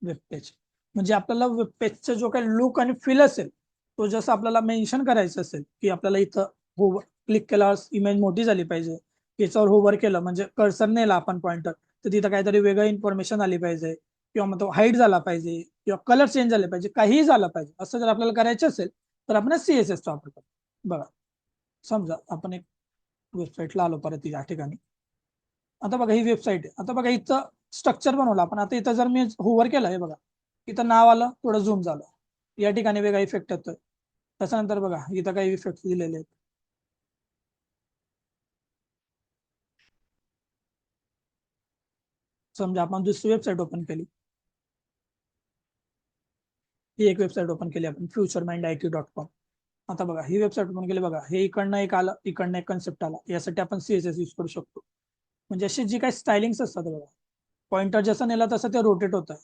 web page. म्हणजे आपल्याला वेब पेजचा जो काही लुक आणि फील असेल तो जसं आपल्याला मेन्शन करायचं असेल की आपल्याला इथं होवर क्लिक केल्यावर इमेज मोठी झाली पाहिजे, याच्यावर होवर केलं म्हणजे कर्सर नेला आपण पॉइंटर तर तिथं काहीतरी वेगळं इन्फॉर्मेशन आली पाहिजे, किंवा मग तो हाईट झाला पाहिजे, किंवा कलर चेंज झाले पाहिजे, काहीही झालं पाहिजे, असं जर आपल्याला करायचं असेल तर आपण CSS चा वापर करतो. बघा, समजा आपण एक वेबसाईटला आलो परत या ठिकाणी. आता बघा ही वेबसाईट आहे, आता बघा इथं स्ट्रक्चर बनवलं आपण. आता इथं जर मी होवर केलं, हे बघा इथं नाव आलं, थोडं झूम झालं, या ठिकाणी वेगळा इफेक्ट येतोय. त्याच्यानंतर बघा इथं काही इफेक्ट दिलेले आहेत. समजा आपण दुसरी वेबसाईट ओपन केली, ही एक वेबसाईट ओपन केली आपण futuremindIQ.com. आता बघा ही वेबसाईट ओपन केली, बघा हे इकडनं एक आलं, इकडनं एक कन्सेप्ट आला, यासाठी आपण CSS यूज करू शकतो. म्हणजे अशी जी काही स्टायलिंग्स असतात बघा, पॉइंटर जसं नेला तसं ते रोटेट होत आहे.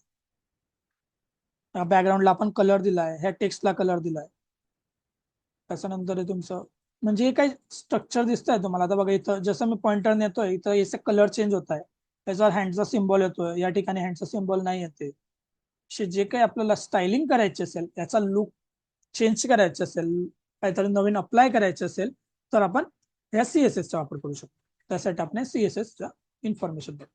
बॅकग्राऊंडला आपण कलर दिलाय, ह्या टेक्स्टला कलर दिलाय. त्याच्यानंतर तुमचं म्हणजे हे काही स्ट्रक्चर दिसतंय तुम्हाला. आता बघा इथं जसं मी पॉइंटर नेतोय इथं याचा कलर चेंज होत आहे, त्याच्यावर हँडचा सिम्बॉल येतोय, या ठिकाणी हँडचा सिम्बॉल नाही येते. जे काही आपल्याला स्टायलिंग करायचे असेल, याचा लुक चेंज करायचं असेल, काहीतरी नवीन अप्लाय करायचं असेल तर आपण ह्या CSS चा वापर करू शकतो. त्यासाठी आपण CSS चा इन्फॉर्मेशन देतो.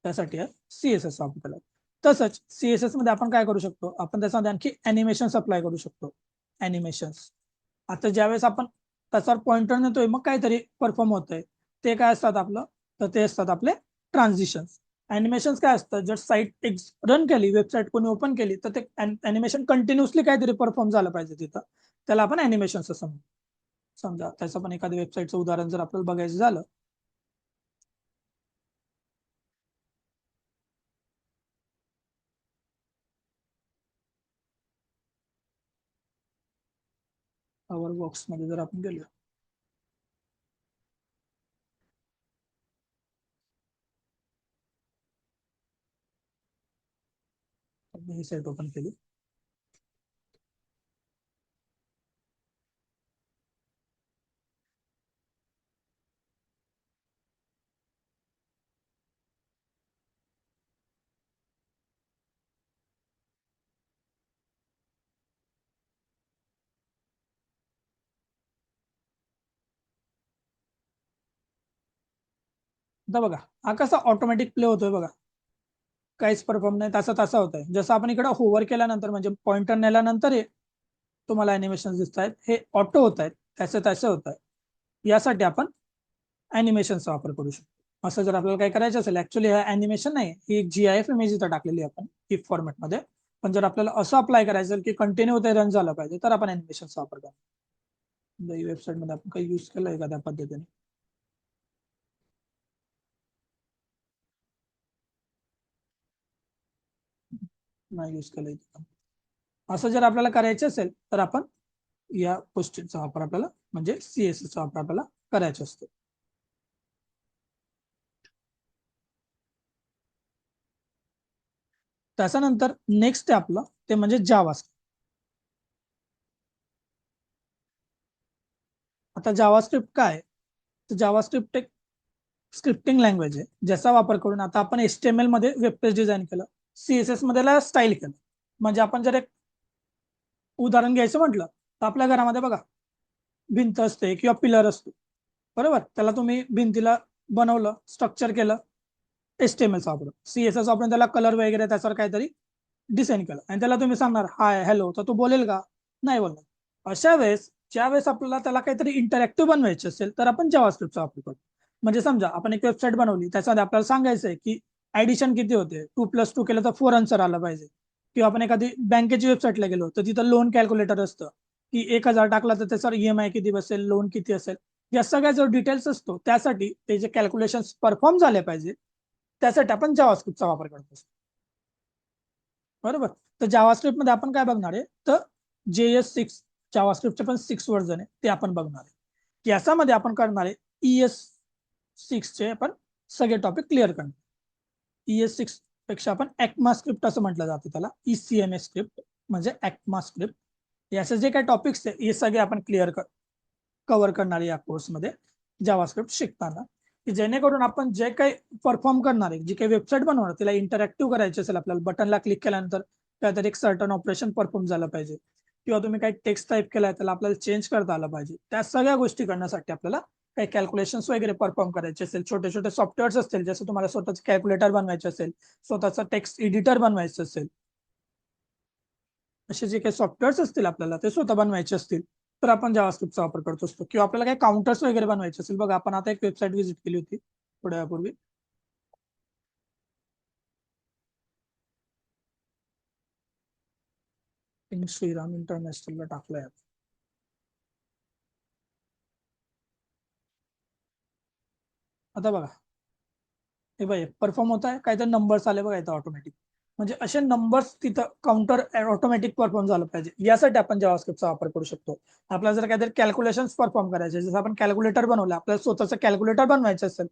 त्यासाठी CSS वापर केला. तसंच CSS मध्ये आपण काय करू शकतो, आपण त्याच्यामध्ये आणखी ॲनिमेशन अप्लाय करू शकतो. ॲनिमेशन्स आता ज्यावेळेस आपण त्याच्यावर पॉइंटर नेतोय मग काहीतरी परफॉर्म होतंय, ते काय असतात आपलं, तर ते असतात आपले ट्रान्झिशन्स. ॲनिमेशन्स काय असतं, जर साईट एक रन केली, वेबसाईट कोणी ओपन केली तर ते ॲनिमेशन कंटिन्युअसली काहीतरी परफॉर्म झालं पाहिजे तिथं, त्याला आपण ॲनिमेशन्स असं म्हणतो. समजा त्याचं पण एखाद्या वेबसाईटचं उदाहरण जर आपल्याला बघायचं झालं, पॉवर बॉक्स मध्ये जर आपण गेलो, ही साईट ओपन केली. आता बघा हा कसा ऑटोमॅटिक प्ले होतोय बघा, काहीच परफॉर्म नाही, तसा तसा होत आहे. जसं आपण इकडे होवर केल्यानंतर म्हणजे पॉइंटर नेल्यानंतर हे तुम्हाला अॅनिमेशन दिसत आहेत, हे ऑटो होत आहेत, त्याचं तसं होत आहे. यासाठी आपण अॅनिमेशनचा वापर करू शकतो. असं जर आपल्याला काय करायचं असेल, ऍक्च्युली हा अॅनिमेशन नाही, ही एक GIF इमेज इथं टाकलेली आहे आपण इफ फॉर्मॅटमध्ये. पण जर आपल्याला असं अप्लाय करायचं असेल की कंटिन्यू ते रन झालं पाहिजे, तर आपण अॅनिमेशनचा वापर करतो. वेबसाईट मध्ये आपण काही युज केलं एखाद्या पद्धतीने, नाही युज केलं. असं जर आपल्याला करायचं असेल तर आपण या गोष्टींचा वापर आपल्याला म्हणजे CSS चा वापर आपल्याला करायचा असतो. त्याच्यानंतर नेक्स्ट आहे आपलं ते म्हणजे जावास्क्रिप्ट. आता जावास्क्रिप्ट काय, तर जावास्क्रिप्ट एक स्क्रिप्टिंग लँग्वेज आहे, ज्याचा वापर करून आता आपण HTML मध्ये वेब पेज डिझाईन केलं, CSS मध्ये स्टाईल केलं. म्हणजे आपण जर एक उदाहरण घ्यायचं म्हटलं तर आपल्या घरामध्ये बघा भिंत असते किंवा पिलर असतो, बरोबर. त्याला तुम्ही भिंतीला बनवलं, स्ट्रक्चर केलं HTML वापरून, CSS वापरून त्याला कलर वगैरे त्याच्यावर काहीतरी डिझाईन केलं आणि त्याला तुम्ही सांगणार हाय हॅलो, तर तो बोलेल का? नाही बोलणार. अशा वेळेस ज्या वेळेस आपल्याला त्याला काहीतरी इंटरॅक्टिव्ह बनवायचे असेल तर आपण जावास्क्रिप्टचा वापर करतो. म्हणजे समजा आपण एक वेबसाईट बनवली, त्याच्यामध्ये आपल्याला सांगायचं आहे की ऍडिशन किती होते, 2+2 केलं तर 4 आन्सर आला पाहिजे. किंवा आपण एखादी बँकेची वेबसाईटला गेलो तर तिथं लोन कॅल्क्युलेटर असतं की 1,000 टाकला तर त्याच्यावर EMI किती बसेल, लोन किती असेल, या सगळ्या जो डिटेल्स असतो त्यासाठी ते जे कॅल्क्युलेशन परफॉर्म झाले पाहिजे त्यासाठी आपण जावास्क्रिप्टचा वापर करतो. बरोबर. तर जावास्क्रिप्ट मध्ये आपण काय बघणार आहे, तर JS6 जावास्क्रिप्टचे पण 6 वर्जन आहे ते आपण बघणार आहे. याच्यामध्ये आपण करणार आहे ES6 चे आपण सगळे टॉपिक क्लिअर करणार. ES6 पेक्षा आपण ऍक्मा स्क्रिप्ट असं म्हटलं जातं त्याला, ECMA स्क्रिप्ट म्हणजे ऍक्मा स्क्रिप्ट. याचे जे काही टॉपिक्स आहे हे सगळे आपण कव्हर करणार आहे या कोर्समध्ये जावास्क्रिप्ट शिकताना, की जेणेकरून आपण जे काही परफॉर्म करणार आहे, जी काही वेबसाईट बनवणार तिला इंटरॅक्टिव्ह करायची असेल, आपल्याला बटनला क्लिक केल्यानंतर काहीतरी एक सर्टन ऑपरेशन परफॉर्म झालं पाहिजे, किंवा तुम्ही काही टेक्स्ट टाईप केलाय त्याला आपल्याला चेंज करता आलं पाहिजे, त्या सगळ्या गोष्टी करण्यासाठी आपल्याला काही कॅल्क्युलेशन्स वगैरे परफॉर्म करायचे असेल, छोटे छोटे सॉफ्टवेअर्स असतील, जसं तुम्हाला स्वतःच कॅल्क्युलेटर बनवायचे असेल, स्वतःचा टेक्स्ट एडिटर बनवायचं असेल, असे जे काही सॉफ्टवेअर्स असतील आपल्याला ते स्वतः बनवायचे असतील तर आपण जावास्क्रिप्टचा वापर करत असतो. किंवा आपल्याला काही काउंटर्स वगैरे बनवायचे असेल, बघा आपण आता एक वेबसाईट व्हिजिट केली होती थोड्या वेळापूर्वी, श्रीराम इंटरनॅशनलला टाकलाय. आता बघा हे बघा परफॉर्म होत आहे, काय तर नंबर्स आले बघा इथं ऑटोमॅटिक, म्हणजे असे नंबर्स तिथं काउंटर ऑटोमॅटिक परफॉर्म झालं पाहिजे, यासाठी आपण जावास्क्रिप्टचा वापर करू शकतो. आपल्याला जर काहीतरी कॅल्क्युलेशन परफॉर्म करायचे, जसं आपण कॅल्क्युलेटर बनवलं, आपल्याला स्वतःचं कॅल्क्युलेटर बनवायचं असेल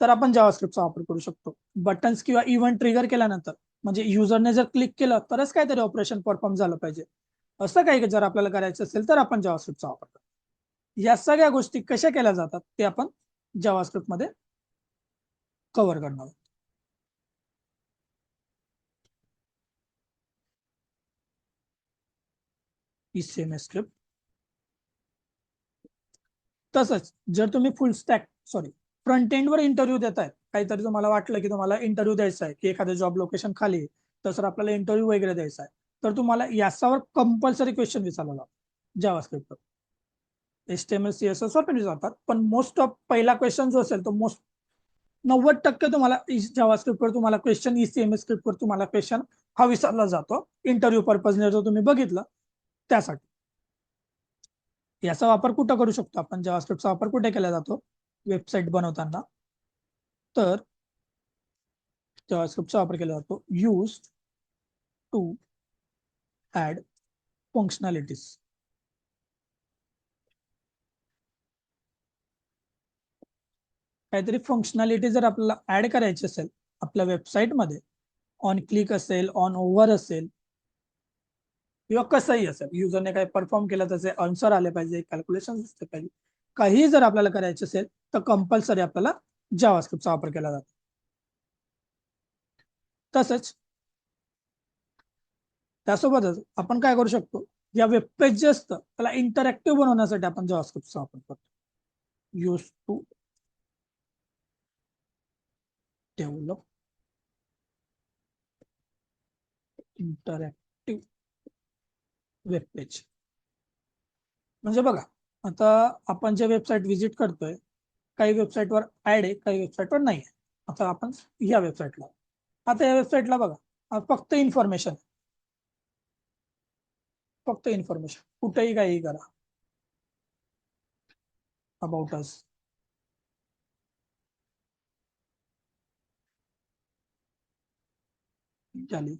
तर आपण जावास्क्रिप्टचा वापर करू शकतो. बटन्स किंवा इव्हेंट ट्रिगर केल्यानंतर म्हणजे युजरने जर क्लिक केलं तरच काहीतरी ऑपरेशन परफॉर्म झालं पाहिजे, असं काही जर आपल्याला करायचं असेल तर आपण जावास्क्रिप्टचा वापर करतो. या सगळ्या गोष्टी कशा केल्या जातात ते आपण जावास्क्रिप्टमध्ये कव्हर करणार आहोत. ECMA script. तसंच जर तुम्ही फुल स्टॅक सॉरी फ्रंट एंड वर इंटरव्ह्यू देताय, काहीतरी तुम्हाला वाटलं की तुम्हाला इंटरव्ह्यू द्यायचा आहे, की एखाद्या जॉब लोकेशन खाली आहे, तसं आपल्याला इंटरव्ह्यू वगैरे द्यायचा आहे, तर तुम्हाला याच्यावर कंपल्सरी क्वेश्चन विचारला जातो जावास्क्रिप्ट. HTML CSS वर पण विचारतात, पण मोस्ट ऑफ पहिला क्वेश्चन जो असेल तो 90% तुम्हाला जावास्क्रिप्ट वर तुम्हाला क्वेश्चन, ECMA स्क्रिप्ट वर तुम्हाला क्वेश्चन हा विचारला जातो इंटरव्ह्यू पर्पजने, जो तुम्ही बघितलं त्यासाठी. याचा वापर कुठं करू शकतो आपण, जावास्क्रिप्टचा वापर कुठे केला जातो वेबसाईट बनवताना, तर जावास्क्रिप्टचा वापर केला जातो यूज टू ऍड फंक्शनॅलिटीज. काहीतरी फंक्शनॅलिटी जर आपल्याला ऍड करायची असेल आपल्या वेबसाईटमध्ये, ऑन क्लिक असेल, ऑन ओव्हर असेल, किंवा कसंही असेल, युजरने काही परफॉर्म केलं त्याचे आन्सर आले पाहिजे, कॅल्क्युलेशन असते पाहिजे, काही जर आपल्याला करायचे असेल तर कंपल्सरी आपल्याला जावास्क्रिप्टचा वापर केला जातो. तसंच त्यासोबतच आपण काय करू शकतो, या वेब पेज जे असतं त्याला इंटरॅक्टिव्ह बनवण्यासाठी आपण जावास्क्रिप्टचा वापर करतो. Use to develop interactive web page. म्हणजे बघा, आता आपण जे वेबसाईट व्हिजिट करतोय, काही वेबसाईटवर ऍड आहे, काही वेबसाईटवर नाही आहे. आता आपण या वेबसाईटला, आता या वेबसाईटला बघा, फक्त इन्फॉर्मेशन, फक्त इन्फॉर्मेशन, कुठेही काही करा, अबाउट अस, झाली,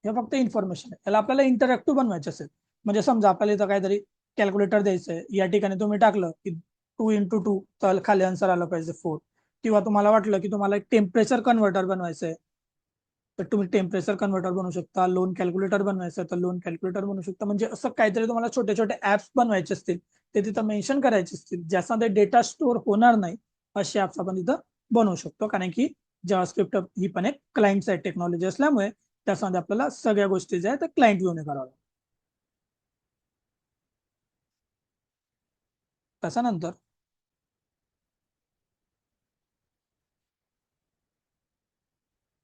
हे फक्त इन्फॉर्मेशन आहे. याला आपल्याला इंटरॅक्टिव्ह बनवायचे असेल, म्हणजे समजा आपल्याला इथं काहीतरी कॅल्क्युलेटर द्यायचंय, या ठिकाणी तुम्ही टाकलं की 2 × 2 तर खाली आन्सर आलं पाहिजे 4, किंवा तुम्हाला वाटलं की तुम्हाला एक टेम्परेचर कन्व्हर्टर बनवायचंय तर तुम्ही टेम्परेचर कन्व्हर्टर बनवू शकता, लोन कॅल्क्युलेटर बनवायचं तर लोन कॅल्क्युलेटर बनवू शकता. म्हणजे असं काहीतरी तुम्हाला छोटे छोटे ऍप्स बनवायचे असतील, ते तिथं मेन्शन करायचे असतील, ज्याच्यामध्ये डेटा स्टोअर होणार नाही, असे ऍप्स आपण तिथं बनवू शकतो. कारण की जावास्क्रिप्ट ही पण एक क्लायंट साइड टेक्नॉलॉजी असल्यामुळे त्याच्यामध्ये आपल्याला सगळ्या गोष्टी ज्या आहेत त्या क्लायंट व्ह्यूने कराव्या. त्याच्यानंतर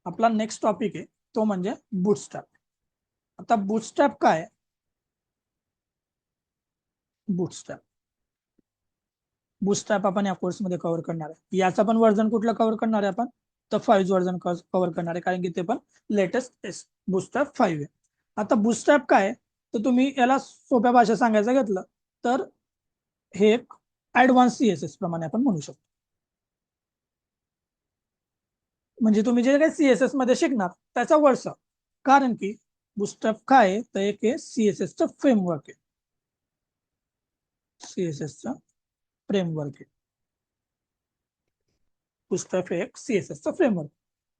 आपला नेक्स्ट टॉपिक आहे तो म्हणजे बूटस्ट्रॅप. आता बूटस्ट्रॅप काय, बूटस्ट्रॅप बूटस्ट्रॅप आपण या कोर्समध्ये कव्हर करणार आहे. याचा पण वर्जन कुठलं कव्हर करणार आहे आपण, तर 5 वर्जन कव्हर करणार आहे, कारण की ते पण लेटेस्ट बूटस्ट्रॅप 5 आहे. आता बूटस्ट्रॅप काय, तर तुम्ही याला सोप्या भाषेत सांगायचं घेतलं तर हे एक ऍडव्हान्स सीएसएस प्रमाणे आपण म्हणू शकतो. म्हणजे तुम्ही जे काही सीएसएस मध्ये शिकणार त्याचा वरचा, कारण की बूटस्ट्रॅप काय आहे, तर एक सीएसएसचं फ्रेमवर्क आहे, सीएसएसचा फ्रेमवर्क आहे. बूटस्ट्रॅप हे एक सीएसएसचा फ्रेमवर्क,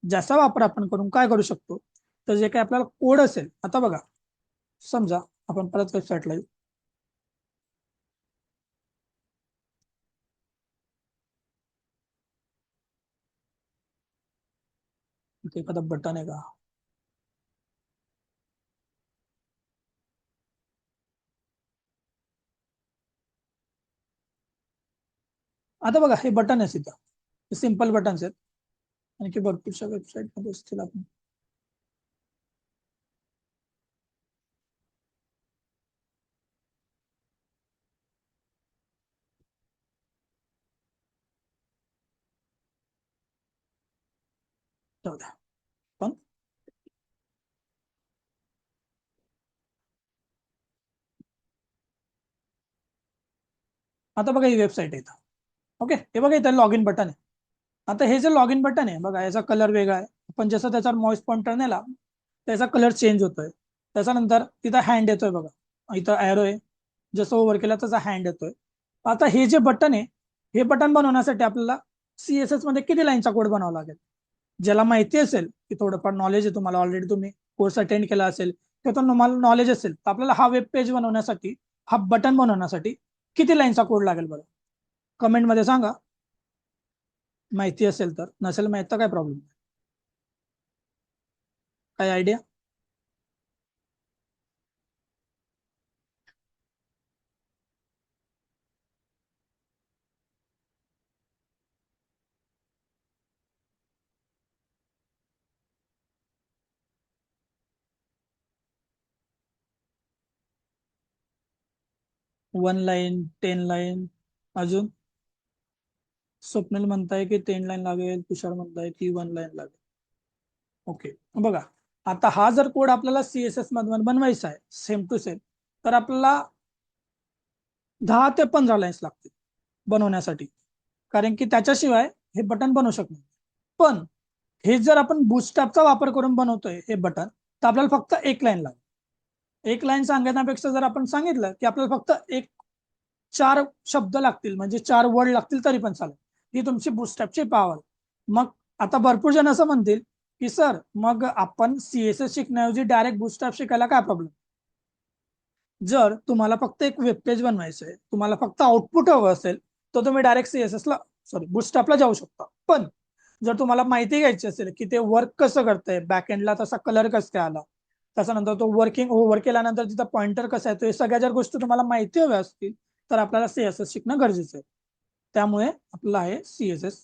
ज्याचा वापर आपण करून काय करू शकतो, तर जे काही आपल्याला कोड असेल, आता बघा समजा आपण परत वेबसाईटला येऊ, इथे एखादा बटन आहे का, आता बघा हे बटन आहे इथं, हे सिंपल बटन्स आहेत, आणखी भरपूरशा वेबसाईट मध्ये असतील. आपण जाऊ द्या, पण आता बघा ही वेबसाईट आहे इथं. ओके, हे बघा इथं लॉग इन बटन आहे. आता हे जे लॉग इन बटन आहे बघा, याचा कलर वेगळा आहे, पण जसं त्याच्यावर मॉइस पॉइंटर नेला त्याचा कलर चेंज होतोय. त्याच्यानंतर तिथं हँड येतोय बघा, इथं एरो आहे, जसं ओव्हर केला त्याचा हँड येतोय. आता हे जे बटन आहे, हे बटन बनवण्यासाठी आपल्याला सीएसएस मध्ये किती लाईनचा कोड बनावा लागेल, ज्याला माहिती असेल की थोडंफार नॉलेज आहे तुम्हाला, ऑलरेडी तुम्ही कोर्स अटेंड केला असेल किंवा तुम्हाला नॉलेज असेल, तर आपल्याला हा वेब पेज बनवण्यासाठी, हा बटन बनवण्यासाठी किती लाईनचा कोड लागेल बरं, कमेंट मध्ये सांगा. माहिती असेल तर, नसेल माहित तर काय प्रॉब्लेम, काय आयडिया. 1 लाईन, 10 लाईन, अजून स्वप्नील म्हणताय की 10 लाईन लागेल, तुषार म्हणताय की 1 लाईन लागेल. ओके, बघा आता हा जर कोड आपल्याला सीएसएस मधून बनवायचा आहे सेम टू सेम, तर आपल्याला 10 ते 15 लाईन्स लागतील बनवण्यासाठी, कारण की त्याच्याशिवाय हे बटन बनवू शकत नाही. पण हे जर आपण बूटस्ट्रॅपचा वापर करून बनवतोय हे बटन, तर आपल्याला फक्त 1 लाईन लागेल. 1 लाईन सांगण्यापेक्षा जर आपण सांगितलं की आपल्याला फक्त 4 शब्द लागतील, म्हणजे 4 वर्ड लागतील तरी पण चालेल, ही तुमची बुटस्ट्रॅपची पॉवर. मग आता भरपूर जण असं म्हणतील की सर मग आपण सीएसएस शिकण्याऐवजी डायरेक्ट बुटस्ट्रॅप शिकायला काय प्रॉब्लेम. जर तुम्हाला फक्त एक वेब पेज बनवायचं आहे, तुम्हाला फक्त आउटपुट हवं असेल, तर तुम्ही डायरेक्ट सीएसएस ला बुटस्ट्रॅपला जाऊ शकता. पण जर तुम्हाला माहिती घ्यायची असेल की ते वर्क कसं करतंय, बॅकएंडला तसा कलर कसं काय आला, त्याच्यानंतर तो वर्किंग ओव्हर केल्यानंतर तिथं पॉइंटर कसा आहे, हे सगळ्या जर गोष्टी तुम्हाला माहिती हव्या असतील तर आपल्याला सीएसएस शिकणं गरजेचं आहे. त्यामुळे आपल्याला हे सीएसएस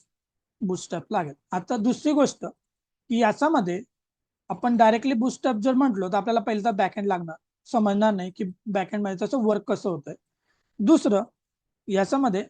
बुटस्ट्रॅप लागेल. आता दुसरी गोष्ट की याच्यामध्ये आपण डायरेक्टली बुटस्ट्रॅप जर म्हटलो तर आपल्याला पहिलं बॅकएंड लागणार, समजणार नाही की बॅकएंड मध्ये त्याचं वर्क कसं होतंय. दुसरं याच्यामध्ये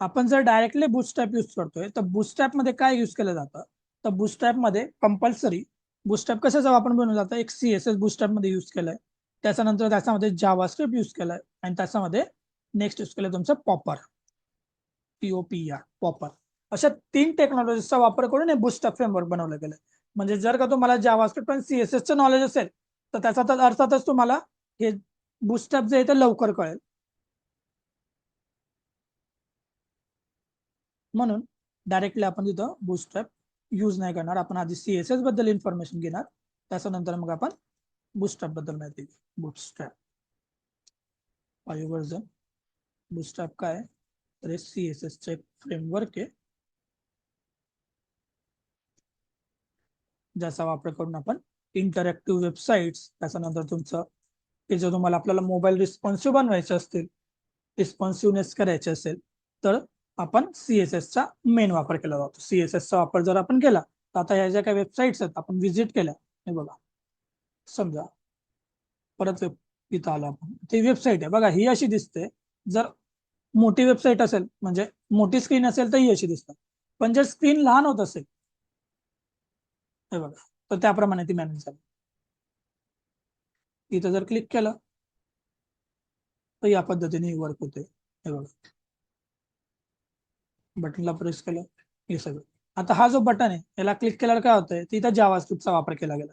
आपण जर डायरेक्टली बुटस्ट्रॅप यूज करतोय तर बुटस्ट्रॅप मध्ये काय यूज केलं जातं, तर बुटस्ट्रॅप मध्ये कंपल्सरी बुटस्ट्रॅप कशाचा वापर बनवला जातं, एक सीएसएस बुटस्ट्रॅप मध्ये यूज केलाय, त्याच्यानंतर त्याच्यामध्ये जावास्क्रिप्ट यूज केलाय आणि त्याच्यामध्ये नेक्स्ट यूज केलं तुमचं पॉपर, पीओपीआर पॉपर. अशा 3 टेक्नॉलॉजीचा वापर करून हे बुटस्ट्रॅप फ्रेमवर्क बनवलं गेलं. म्हणजे जर का तुम्हाला जावास्क्रिप्ट आणि सीएसएसचं नॉलेज असेल तर त्याचा तर अर्थातच तुम्हाला हे बुटस्ट्रॅप जे आहे ते लवकर कळेल. म्हणून डायरेक्टली आपण तिथं बुटस्ट्रॅप यूज नाही करणार. आपण आधी सीएसएस बद्दल इन्फॉर्मेशन घेणार, त्याच्यानंतर मग आपण बुटस्ट्रॅप बद्दल माहिती घेऊ. बुटस्ट्रॅप 5 वर्जन. बुटस्ट्रॅप काय तर सीएसएस चे फ्रेमवर्क आहे ज्याचा वापर करून आपण इंटरॅक्टिव्ह वेबसाईट्स, त्याच्यानंतर तुमचं की जर तुम्हाला आपल्याला मोबाईल रिस्पॉन्सिव्ह बनवायचे असतील, रिस्पॉन्सिव्हनेस करायचे असेल, तर आपण सीएसएसचा मेन वापर केला जातो. सीएसएसचा वापर जर आपण केला तर आता ह्या ज्या काही वेबसाईट्स आहेत आपण व्हिजिट केल्या, हे बघा समजा परत इथं आलो आपण, ती वेबसाईट आहे बघा, ही अशी दिसते. जर मोठी वेबसाईट असेल म्हणजे मोठी स्क्रीन असेल तर ही अशी दिसतात, पण जर स्क्रीन लहान होत असेल हे बघा तर त्याप्रमाणे ती मॅनेज झाली. इथं जर क्लिक केलं तर या पद्धतीने वर्क होते. हे बघा बटनला प्रेस केलं हे सगळं. आता हा जो बटन आहे याला क्लिक केल्यावर काय होतंय, तिथं जावास्क्रिप्टचा वापर केला गेला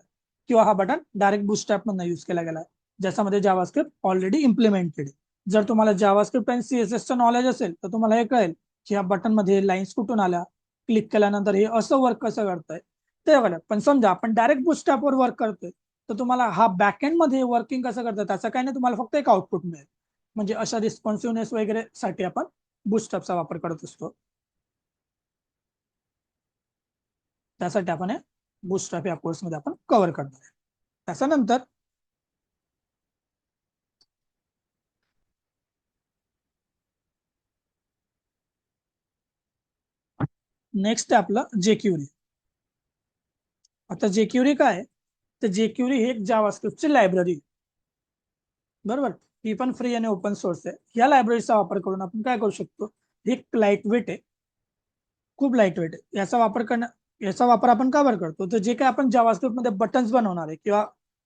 किंवा हा बटन डायरेक्ट बुटस्ट्रॅप मधून यूज केला गेला ज्याच्यामध्ये जावास्क्रिप्ट ऑलरेडी इम्प्लिमेंटेड आहे. जर तुम्हाला जावास्क्रिप्ट आणि सीएसएसचं नॉलेज असेल तर तुम्हाला हे कळेल की या बटन मध्ये लाईन्स कुठून आल्या, क्लिक केल्यानंतर हे असं वर्क कसं करतंय ते कळलं. पण समजा आपण डायरेक्ट बुटस्ट्रॅपवर वर्क करतोय तर तुम्हाला हा बॅकएंड मध्ये वर्किंग कसं करतं त्याचं काही नाही, तुम्हाला फक्त एक आउटपुट मिळेल. म्हणजे अशा रिस्पॉन्सिव्हनेस वगैरे साठी आपण बुटस्ट्रॅपचा वापर करत असतो. त्यासाठी आपण बुटस्ट्रॅप या कोर्समध्ये आपण कव्हर करणार आहे. त्याच्यानंतर नेक्स्ट आहे आपलं जेक्युरी. आता जेक्युरी काय, तर जेक्युरी ही एक जावास्क्रिप्टची लायब्ररी, बरोबर. ही पण फ्री आणि ओपन सोर्स आहे. या लायब्ररीचा वापर करून आपण काय करू शकतो, ही लाईट वेट आहे, खूप लाईट वेट आहे. याचा वापर आपण का बरं करतो, तर जे काय आपण जावास्क्रिप्ट मध्ये बटन्स बनवणार आहे किंवा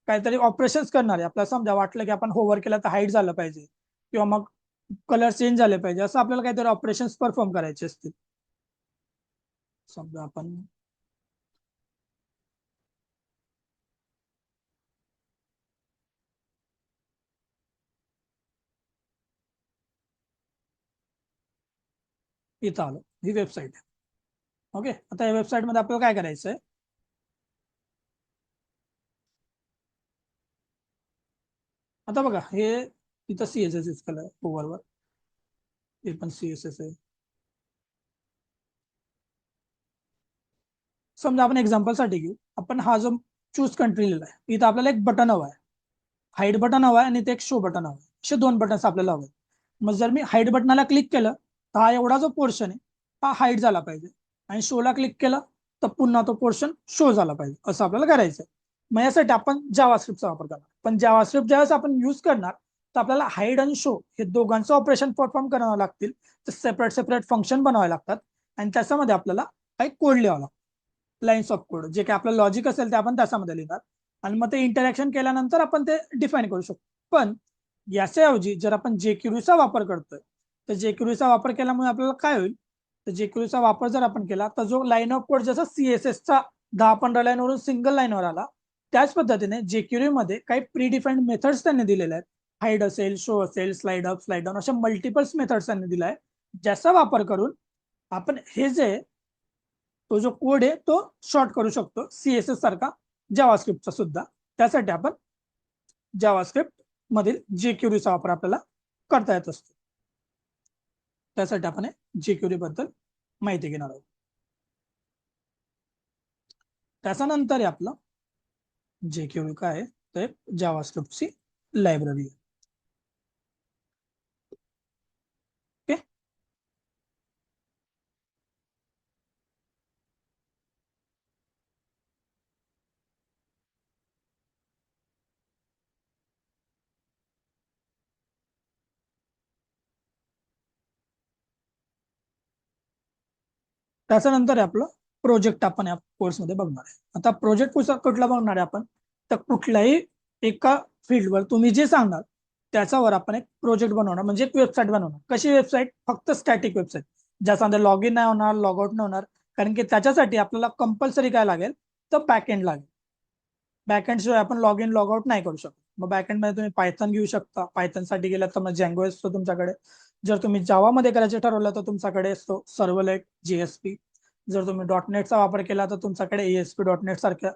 काहीतरी ऑपरेशन्स करणार आहे, आपल्याला समजा वाटलं की आपण होवर केलं तर हाईट झालं पाहिजे किंवा मग कलर चेंज झाले पाहिजे, असं आपल्याला काहीतरी ऑपरेशन्स परफॉर्म करायचे असतील. समजा आपण इथं आलो, ही वेबसाईट आहे. ओके, आता या वेबसाईट मध्ये आपल्याला काय करायचं आहे, आता बघा हे इथं सीएसएस यूज केलंय ओव्हरवर, हे पण सीएसएस आहे. समजा आपण एक्झाम्पल साठी घेऊ, आपण हा जो चूज कंट्री लिहिला आहे इथं आपल्याला एक बटन हवा आहे, हाईट बटन हवा आहे आणि ते एक शो बटन हवं आहे. असे 2 बटन्स आपल्याला हवे. मग जर मी हाईट बटनाला क्लिक केलं तर हा एवढा जो पोर्शन आहे हा हाईट झाला पाहिजे आणि शोला क्लिक केलं तर पुन्हा तो पोर्शन शो झाला पाहिजे, असं आपल्याला करायचं आहे. मग यासाठी आपण जावास्क्रिप्टचा वापर करणार. पण जावास्क्रिप्ट ज्यावेळेस आपण यूज करणार तर आपल्याला हाईड आणि शो हे दोघांचं ऑपरेशन परफॉर्म करावं लागतील, तर सेपरेट सेपरेट फंक्शन बनवावे लागतात आणि त्याच्यामध्ये आपल्याला काही कोड लिहावा लागतो, लाईन्स ऑफ कोड, जे काही आपलं लॉजिक असेल ते आपण त्याच्यामध्ये लिहिणार आणि मग ते इंटरॅक्शन केल्यानंतर आपण ते डिफाईन करू शकतो. पण याच्याऐवजी जर आपण जेक्युरीचा वापर करतोय तर जेक्युरीचा वापर केल्यामुळे आपल्याला काय होईल, तर जेक्युरीचा वापर जर आपण केला तर जो लाईन ऑफ कोड जसा सीएसएसचा 10-15 लाईनवरून सिंगल लाईनवर आला, त्याच पद्धतीने जेक्युरी मध्ये काही प्री डिफाईन्ड मेथड्स त्यांनी दिलेल्या आहेत हाईड असेल, शो असेल, स्लाइड अप, स्लाइड डाऊन, अशा मल्टिपल्स मेथड्स त्यांनी दिलाय, ज्याचा वापर करून आपण हे जे तो जो कोड आहे तो शॉर्ट करू शकतो, CSS सारखा जावास्क्रिप्टचा सुद्धा. त्यासाठी आपण जावास्क्रिप्ट मधील jQuery चा वापर आपल्याला करता येत असतो. त्यासाठी आपण jQuery बद्दल माहिती घेणार आहोत. त्याच्यानंतर आपलं jQuery काय आहे, तर जावास्क्रिप्टची लायब्ररी आहे. ओके. त्याच्यानंतर आपलं प्रोजेक्ट आपण या कोर्समध्ये बघणार आहे. आता प्रोजेक्ट कुठला बघणार आहे आपण, तर कुठल्याही एका फील्डवर तुम्ही जे सांगणार त्याच्यावर आपण एक प्रोजेक्ट बनवणार, म्हणजे एक वेबसाईट बनवणार. कशी वेबसाईट? फक्त स्टॅटिक वेबसाईट, ज्याच्यामध्ये लॉग इन नाही होणार, लॉग आउट नाही होणार. कारण की त्याच्यासाठी आपल्याला कंपल्सरी काय लागेल, तर बॅकएंड लागेल. बॅकएंड शिवाय आपण लॉग इन लॉग आउट नाही करू शकत. मग बॅकएंड मध्ये तुम्ही पायथन घेऊ शकता, पायथन साठी गेलात तर मग जँगो असतो तुमच्याकडे. जर तुम्ही जावा मध्ये करायचे ठरवलं तर तुमच्याकडे असतो सर्वलेट, JSP. जर तुम्ही .NETचा वापर केला तर तुमच्याकडे ASP.NET सारख्या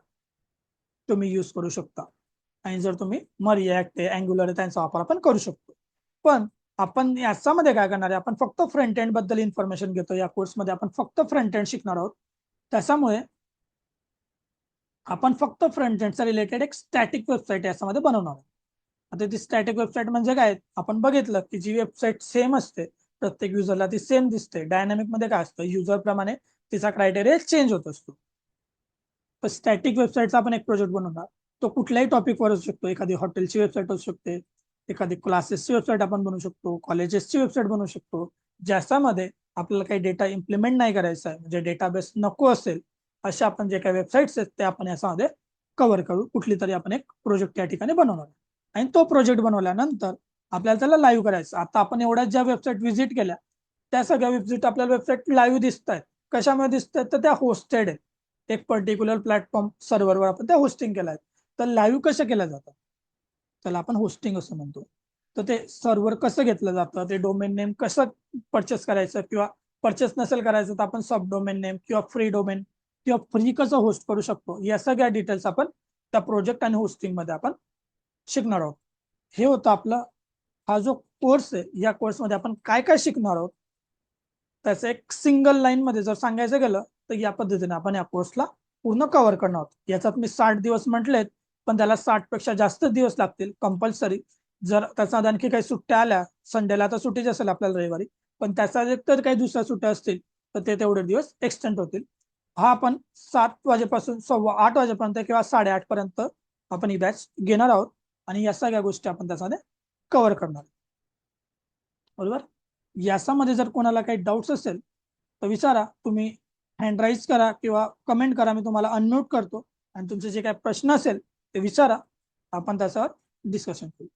तुम्ही यूज करू शकता. आणि जर तुम्ही रिएक्ट, अँग्युलर त्यांचा वापर आपण करू शकतो. पण आपण याच्यामध्ये काय करणार आहे, आपण फक्त फ्रंट एंड बद्दल इन्फॉर्मेशन घेतो. या कोर्समध्ये आपण फक्त फ्रंट एंड शिकणार आहोत. त्याच्यामुळे आपण फक्त फ्रंट एंडचा रिलेटेड एक स्टॅटिक वेबसाईट याच्यामध्ये बनवणार आहोत. आता ती स्टॅटिक वेबसाईट म्हणजे काय, आपण बघितलं की जी वेबसाईट सेम असते, प्रत्येक युजरला ती सेम दिसते. डायनामिक मध्ये काय असतं, युजर प्रमाणे तिचा क्रायटेरिया चेंज होत असतो. तर स्टॅटिक वेबसाईटचा आपण एक प्रोजेक्ट बनवणार. तो कुठल्याही टॉपिकवर असू शकतो. एखादी हॉटेलची वेबसाईट असू शकते, एखादी क्लासेसची वेबसाईट आपण बनवू शकतो, कॉलेजेसची वेबसाईट बनवू शकतो, ज्याच्यामध्ये आपल्याला काही डेटा इम्प्लिमेंट नाही करायचा आहे, म्हणजे डेटाबेस नको असेल, अशा आपण जे काही वेबसाईट्स आहेत ते आपण याच्यामध्ये कव्हर करू. कुठली तरी आपण एक प्रोजेक्ट त्या ठिकाणी बनवणार आणि तो प्रोजेक्ट बनवल्यानंतर आपल्याला त्याला लाईव्ह करायचं. आता आपण एवढ्या ज्या वेबसाईट व्हिजिट केल्या त्या सगळ्या वेबसाईट आपल्याला वेबसाईट लाईव्ह दिसत आहेत. कशामध्ये दिसत आहेत, तर त्या होस्टेड आहेत. एक पर्टिक्युलर प्लॅटफॉर्म सर्व्हरवर आपण त्या होस्टिंग केल्या आहेत. तर लाईव्ह कशा केल्या जातात, त्याला आपण होस्टिंग असं म्हणतो. तर ते सर्व्हर कसं घेतलं जातं, ते डोमेन नेम कसं परचेस करायचं, किंवा परचेस नसेल करायचं तर आपण सब डोमेन नेम किंवा फ्री डोमेन किंवा फ्री कसं होस्ट करू शकतो, या सगळ्या डिटेल्स आपण त्या प्रोजेक्ट आणि होस्टिंग मध्ये आपण शिकणार आहोत. हे होतं आपलं हा जो कोर्स आहे. या कोर्समध्ये आपण काय काय शिकणार आहोत त्याचं एक सिंगल लाईन मध्ये जर सांगायचं गेलं तर या पद्धतीने आपण या कोर्सला पूर्ण कव्हर करणार आहोत. याच्यात मी 60 दिवस म्हटलेत, पण त्याला 60 पेक्षा जास्त दिवस लागतील कंपल्सरी. जर त्याच्यात आणखी काही सुट्ट्या आल्या, संडेला तर सुट्टीच असेल आपल्याला रविवारी, पण त्याचा तर काही दुसऱ्या सुट्ट्या असतील तर ते तेवढे दिवस एक्सटेंड होतील. हा आपण 7 वाजेपासून 8:15 वाजेपर्यंत किंवा 8:30 पर्यंत आपण ही बॅच घेणार आहोत आणि या सगळ्या गोष्टी आपण त्याच्यामध्ये कव्हर करणार आहोत. बरोबर. याच्यामध्ये जर कोणाला काही डाऊट्स असेल तर विचारा. तुम्ही हँड राईज करा किंवा कमेंट करा, मी तुम्हाला अनम्यूट करतो आणि तुमचे जे काही प्रश्न असेल ते विचारा, आपण त्याच्यावर डिस्कशन करू.